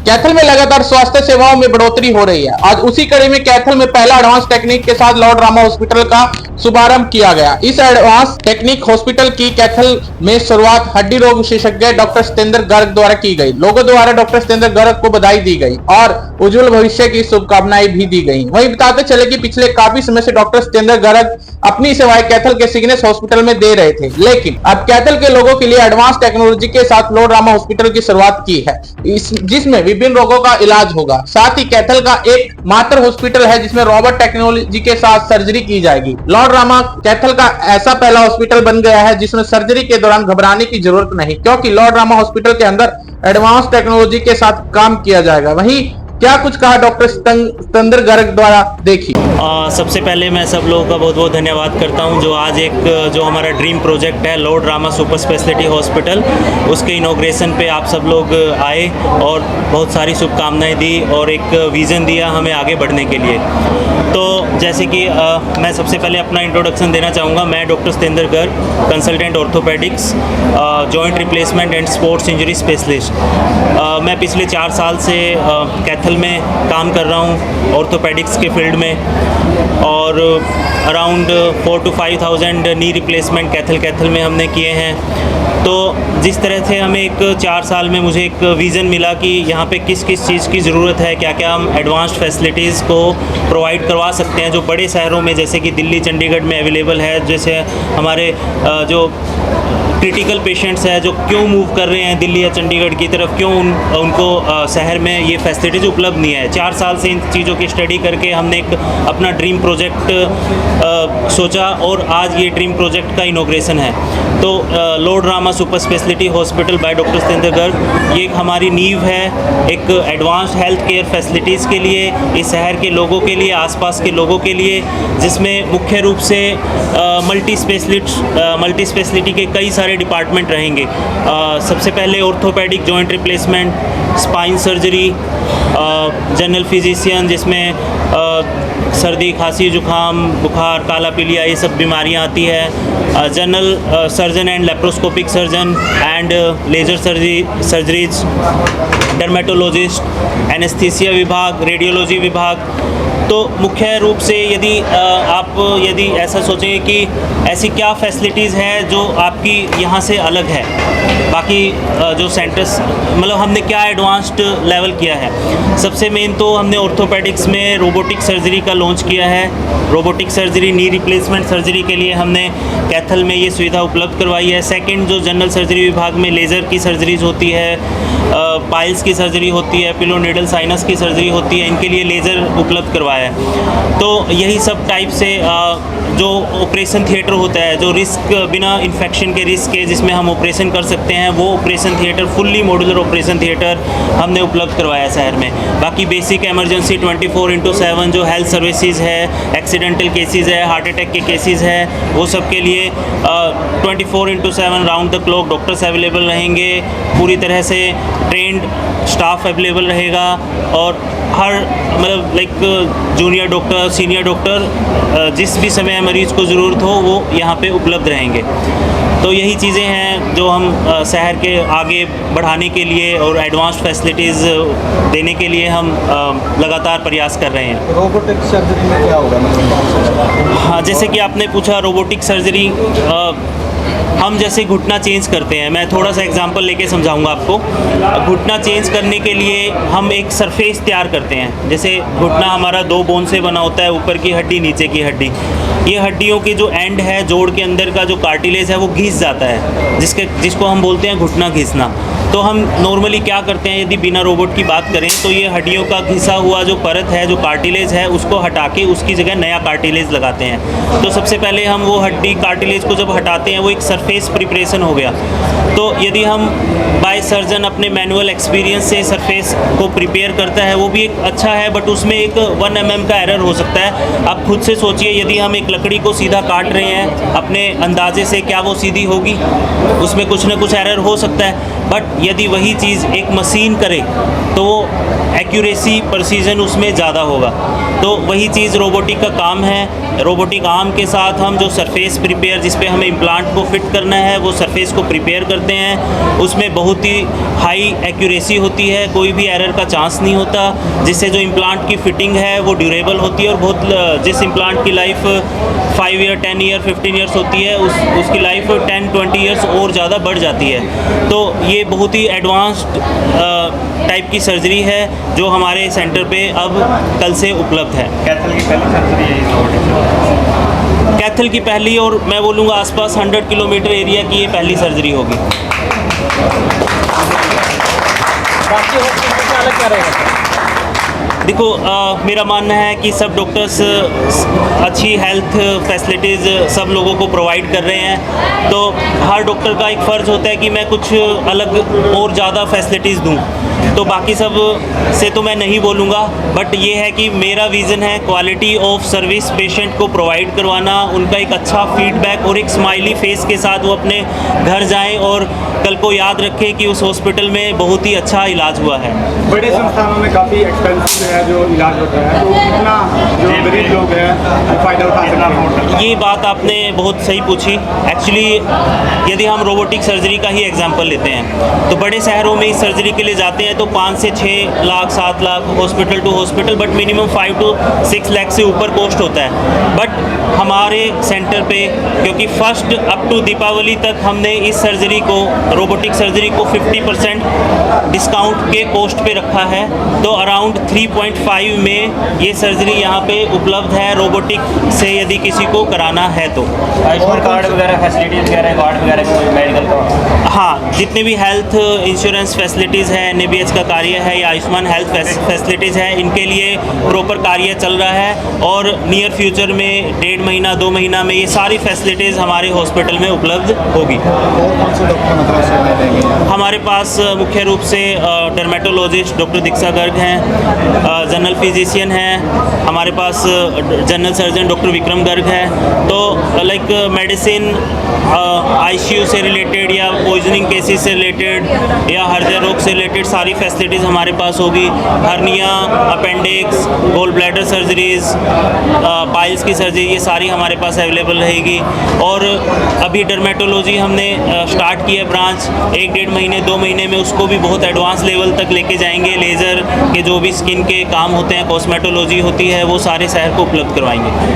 कैथल में लगातार स्वास्थ्य सेवाओं में बढ़ोतरी हो रही है। आज उसी कड़ी में कैथल में पहला एडवांस टेक्निक के साथ लॉर्ड रामा हॉस्पिटल का शुभारंभ किया गया। इस एडवांस टेक्निक हॉस्पिटल की कैथल में शुरुआत हड्डी रोग विशेषज्ञ डॉक्टर सतेंद्र गर्ग द्वारा की गई। लोगों द्वारा डॉक्टर सतेंद्र गर्ग को बधाई दी गई और उज्जवल भविष्य की शुभकामनाएं भी दी गई। वहीं बताते चले कि पिछले काफी समय से डॉक्टर सतेंद्र गर्ग अपनी सेवाएं कैथल के सिग्नेस हॉस्पिटल में दे रहे थे, लेकिन अब कैथल के लोगों के लिए एडवांस टेक्नोलॉजी के साथ लॉर्ड रामा हॉस्पिटल की शुरुआत की है, जिसमें विभिन्न रोगों का इलाज होगा। साथ ही कैथल का एक मात्र हॉस्पिटल है जिसमें रोबोट टेक्नोलॉजी के साथ सर्जरी की जाएगी। लॉर्ड रामा कैथल का ऐसा पहला हॉस्पिटल बन गया है जिसमें सर्जरी के दौरान घबराने की जरूरत नहीं, क्योंकि लॉर्ड रामा हॉस्पिटल के अंदर एडवांस टेक्नोलॉजी के साथ काम किया जाएगा। वहीं क्या कुछ कहा डॉक्टर सतेंद्र गर्ग द्वारा, देखिए। सबसे पहले मैं सब लोगों का बहुत बहुत धन्यवाद करता हूं जो आज जो हमारा ड्रीम प्रोजेक्ट है Lord Rama super speciality hospital, उसके इनॉग्रेशन पे आप सब लोग आए और बहुत सारी शुभकामनाएं दी और एक विज़न दिया हमें आगे बढ़ने के लिए। तो जैसे कि मैं सबसे पहले अपना इंट्रोडक्शन देना चाहूँगा। मैं doctor Satendra Garg, consultant orthopaedics, joint replacement and sports injury specialist. मैं पिछले 4 साल से कैथल में काम कर रहा हूँ ऑर्थोपेडिक्स के फील्ड में और around 4,000 to 5,000 knee replacement Kaithal में हमने किए हैं। तो जिस तरह से हमें एक 4 साल में मुझे एक विज़न मिला कि यहाँ पे किस किस चीज़ की ज़रूरत है, क्या क्या हम एडवांस्ड फैसिलिटीज़ को प्रोवाइड करवा सकते हैं जो बड़े शहरों में जैसे कि दिल्ली चंडीगढ़ में अवेलेबल है। जैसे हमारे जो क्रिटिकल पेशेंट्स हैं जो क्यों मूव कर रहे हैं दिल्ली या चंडीगढ़ की तरफ, क्यों उनको शहर में ये फैसिलिटीज़ उपलब्ध नहीं है। 4 साल से इन चीज़ों की स्टडी करके हमने एक अपना ड्रीम प्रोजेक्ट सोचा और आज ये ड्रीम प्रोजेक्ट का इनॉग्रेशन है। तो Lord Rama super speciality hospital by doctor Satendra Garg, ये एक हमारी नींव है एक एडवांस्ड हेल्थ केयर फैसिलिटीज़ के लिए, इस शहर के लोगों के लिए, आसपास के लोगों के लिए, जिसमें मुख्य रूप से मल्टी स्पेशलिटी के कई सारे डिपार्टमेंट रहेंगे। सबसे पहले orthopaedic joint replacement, spine surgery, general physician जिसमें सर्दी खांसी जुकाम बुखार काला पीलिया ये सब बीमारियां आती है, general surgeon and laparoscopic surgeon and laser surgeries, dermatologist, anaesthesia विभाग, रेडियोलॉजी विभाग। तो मुख्य रूप से यदि ऐसा सोचें कि ऐसी क्या फैसिलिटीज़ है जो आपकी यहाँ से अलग है बाकी जो सेंटर्स, मतलब हमने क्या एडवांस्ड लेवल किया है। सबसे मेन तो हमने ऑर्थोपेडिक्स में रोबोटिक सर्जरी का लॉन्च किया है। Robotic surgery knee replacement surgery के लिए हमने कैथल में ये सुविधा उपलब्ध करवाई है। सेकंड जो जनरल सर्जरी विभाग में लेज़र की सर्जरीज होती है, पाइल्स की सर्जरी होती है, पिलो नीडल साइनस की सर्जरी होती है, इनके लिए लेज़र उपलब्ध करवाया है। तो यही सब टाइप से जो ऑपरेशन थिएटर होता है जो रिस्क बिना इन्फेक्शन के रिस्क है जिसमें हम ऑपरेशन कर सकते हैं, वो operation theatre fully modular operation theatre हमने उपलब्ध करवाया शहर में। बाकी बेसिक इमरजेंसी 24/7 जो हेल्थ सर्विसेज है, एक्सीडेंटल केसेस है, हार्ट अटैक के केसेस है, वो सब के लिए 24/7 round the clock doctors available रहेंगे, पूरी तरह से ट्रेंड स्टाफ अवेलेबल रहेगा और हर मतलब like junior doctor senior doctor जिस भी समय मरीज़ को ज़रूरत हो वो यहाँ पे उपलब्ध रहेंगे। तो यही चीज़ें हैं जो हम शहर के आगे बढ़ाने के लिए और एडवांस्ड फैसिलिटीज़ देने के लिए हम लगातार प्रयास कर रहे हैं। रोबोटिक सर्जरी में क्या होगा? हाँ, जैसे कि आपने पूछा रोबोटिक सर्जरी, हम जैसे घुटना चेंज करते हैं, मैं थोड़ा सा एग्जांपल लेके समझाऊंगा आपको। घुटना चेंज करने के लिए हम एक सरफेस तैयार करते हैं। जैसे घुटना हमारा 2 बोन से बना होता है, ऊपर की हड्डी नीचे की हड्डी। ये हड्डियों की जो एंड है जोड़ के अंदर का जो कार्टिलेज है वो घिस जाता है, जिसको हम बोलते हैं घुटना घिसना। तो हम नॉर्मली क्या करते हैं, यदि बिना रोबोट की बात करें तो ये हड्डियों का घिसा हुआ जो परत है जो कार्टिलेज है उसको हटा के उसकी जगह नया कार्टिलेज लगाते हैं। तो सबसे पहले हम वो हड्डी कार्टिलेज को जब हटाते हैं वो एक सरफेस प्रिपरेशन हो गया। तो यदि हम बाय सर्जन अपने मैनुअल एक्सपीरियंस से सरफेस को प्रिपेयर करता है वो भी एक अच्छा है, बट उसमें एक 1 mm का एरर हो सकता है। आप खुद से सोचिए, यदि हम एक लकड़ी को सीधा काट रहे हैं अपने अंदाजे से, क्या वो सीधी होगी? उसमें कुछ ना कुछ एरर हो सकता है। बट यदि वही चीज़ एक मशीन करे तो वो एक्यूरेसी प्रिसीजन उसमें ज़्यादा होगा। तो वही चीज़ रोबोटिक का काम है। रोबोटिक आर्म के साथ हम जो सरफेस प्रिपेयर जिस पे हमें इम्प्लांट को फिट करना है वो सरफेस को प्रिपेयर करते हैं उसमें बहुत ही हाई एक्यूरेसी होती है, कोई भी एरर का चांस नहीं होता, जिससे जो इम्प्लांट की फिटिंग है वो ड्यूरेबल होती है और बहुत जिस इम्प्लांट की लाइफ 5 ईयर 10 ईयर 15 ईयर्स होती है उसकी लाइफ 10-20 ईयर्स और ज़्यादा बढ़ जाती है। तो ये बहुत ही एडवांस्ड टाइप की सर्जरी है जो हमारे सेंटर पे अब कल से उपलब्ध है। कैथल की पहली सर्जरी है इस कैथल की पहली और मैं बोलूँगा आसपास 100 किलोमीटर एरिया की ये पहली सर्जरी होगी। बाकी हॉस्पिटल से अलग क्या रहेगा? देखो मेरा मानना है कि सब डॉक्टर्स अच्छी हेल्थ फैसिलिटीज़ सब लोगों को प्रोवाइड कर रहे हैं, तो हर डॉक्टर का एक फ़र्ज़ होता है कि मैं कुछ अलग और ज़्यादा फैसिलिटीज़ दूं। तो बाकी सब से तो मैं नहीं बोलूँगा, बट ये है कि मेरा विज़न है क्वालिटी ऑफ सर्विस पेशेंट को प्रोवाइड करवाना, उनका एक अच्छा फीडबैक और एक स्माइली फेस के साथ वो अपने घर जाएं और कल को याद रखें कि उस हॉस्पिटल में बहुत ही अच्छा इलाज हुआ है। बड़े संस्थानों में काफ़ी एक्सपेंसिव है जो इलाज होता है, तो कितना जो गरीब लोग हैं वो फ़ायदा उठा सकते हैं? ये बात आपने बहुत सही पूछी। एक्चुअली यदि हम रोबोटिक सर्जरी का ही एग्जांपल लेते हैं तो बड़े शहरों में इस सर्जरी के लिए जाते हैं तो 5 से 6 lakh 7 lakh hospital to hospital, but minimum 5 to 6 lakh से ऊपर कॉस्ट होता है। बट हमारे सेंटर पे क्योंकि फर्स्ट अप टू दीपावली तक हमने इस सर्जरी को रोबोटिक सर्जरी को 50% डिस्काउंट के कॉस्ट पे रखा है, तो अराउंड 3.5 में ये सर्जरी यहाँ पे उपलब्ध है रोबोटिक से यदि किसी को कराना है तो। आयुष्मान कार्ड वगैरह फैसिलिटीज़ वगैरह कार्ड वगैरह मेडिकल का? हाँ, जितने भी हेल्थ इंश्योरेंस फैसिलिटीज़ है, NABH का कार्य है या आयुष्मान हेल्थ फैसिलिटीज़ है, इनके लिए प्रॉपर कार्य चल रहा है और नियर फ्यूचर में 1.5 महीना 2 महीना में ये सारी फैसिलिटीज़ हमारे हॉस्पिटल में उपलब्ध होगी। और कौन से डॉक्टर मतलब सेवाएं देंगे? हमारे पास मुख्य रूप से डर्मेटोलॉजिस्ट डॉक्टर दीक्षा गर्ग हैं, जनरल फिजिशियन हैं, हमारे पास general surgeon doctor Vikram Garg है। तो लाइक मेडिसिन ICU से रिलेटेड या पॉइजनिंग केसेस से रिलेटेड या हृदय रोग से रिलेटेड सारी फैसिलिटीज़ हमारे पास होगी। Hernia, appendix, gall bladder surgeries, piles की सर्जरी, ये सारी हमारे पास अवेलेबल रहेगी। और अभी डर्मेटोलॉजी हमने स्टार्ट की है ब्रांच, 1-1.5 महीने 2 महीने में उसको भी बहुत एडवांस लेवल तक लेके जाएंगे। लेज़र के जो भी स्किन के काम होते हैं, कॉस्मेटोलॉजी होती है, वो सारे शहर को उपलब्ध करवाएंगे।